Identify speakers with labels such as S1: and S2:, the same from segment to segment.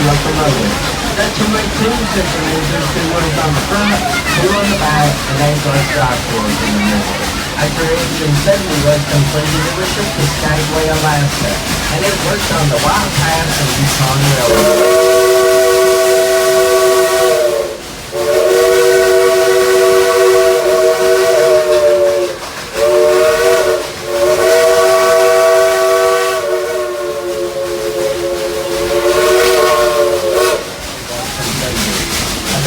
S1: locomotive. Got two make two simple engines, two wheels on the front, two on the back, and 8 drive forks in the middle. After engine 70 was completed, it was shipped to Skagway, Alaska, and it worked on the Wild Pass and Yukon Railroad.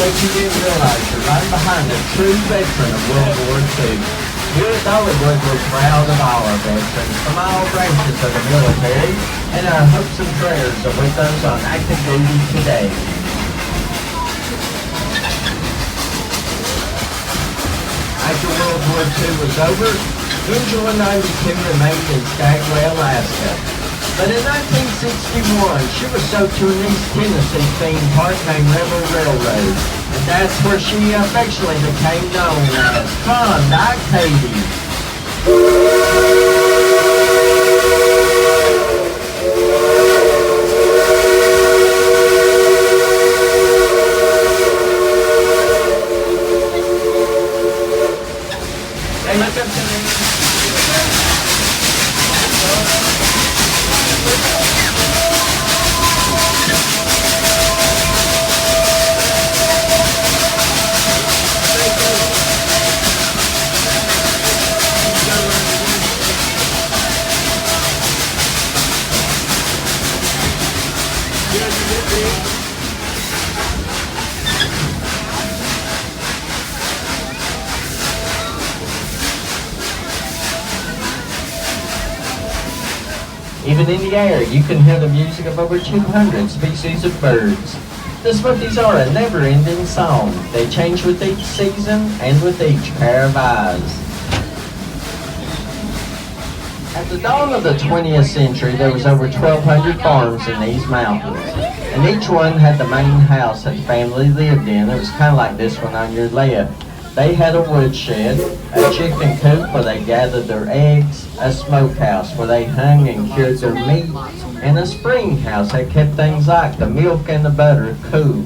S1: But you didn't realize you're right behind a true veteran of World War II. Here at Dollywood, we're proud of all our veterans from all branches of the military, and our hopes and prayers are with those on active duty today. After World War II was over, Engine 92 remained in Skagway, Alaska. But in 1961, she was sold to an East Tennessee theme park named Rebel Railroad. And that's where she affectionately became known as Klondike Katie. Hey, look up to me. Even in the air, you can hear the music of over 200 species of birds. The Smokies are a never-ending song. They change with each season and with each pair of eyes. At the dawn of the 20th century, there was over 1,200 farms in these mountains. And each one had the main house that the family lived in. It was kind of like this one on your left. They had a woodshed, a chicken coop where they gathered their eggs, a smokehouse where they hung and cured their meat, and a spring house that kept things like the milk and the butter cool.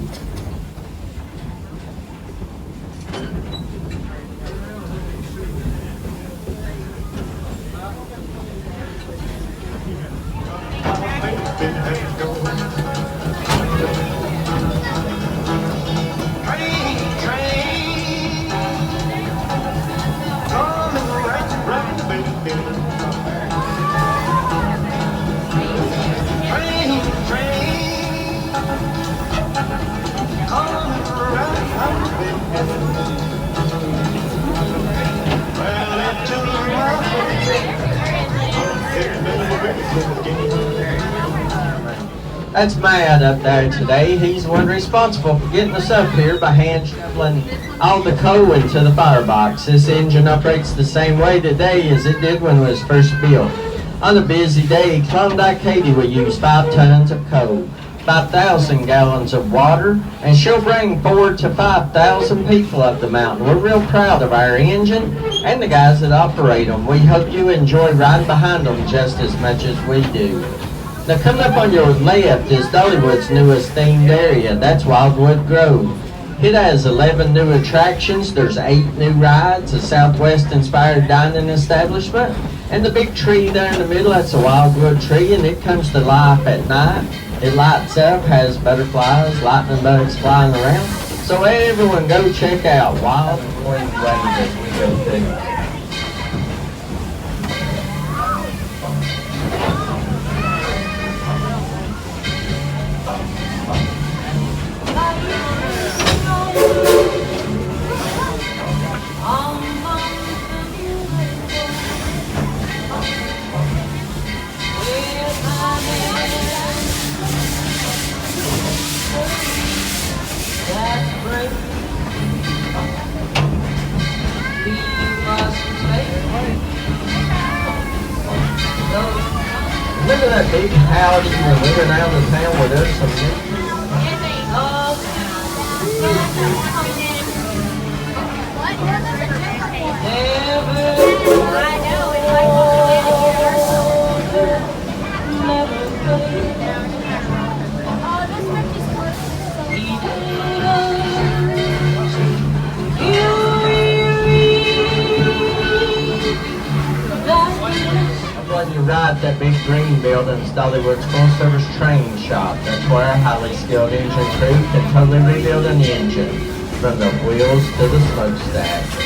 S1: That's Matt up there today. He's the one responsible for getting us up here by hand shoveling all the coal into the firebox. This engine operates the same way today as it did when it was first built. On a busy day, Klondike Katie will use 5 tons of coal, 5,000 gallons of water, and she'll bring 4,000 to 5,000 people up the mountain. We're real proud of our engine and the guys that operate them. We hope you enjoy riding behind them just as much as we do. Now coming up on your left is Dollywood's newest themed area. That's Wildwood Grove. It has 11 new attractions. There's 8 new rides, a Southwest-inspired dining establishment, and the big tree there in the middle, that's a wildwood tree, and it comes to life at night. It lights up, has butterflies, lightning bugs flying around. So everyone go check out Wildwood Grove as we go through. Remember that big house you were living out of town where there's some that big green building's Dollywood's full-service train shop. That's where a highly skilled engine crew can totally rebuild an engine, from the wheels to the smokestack.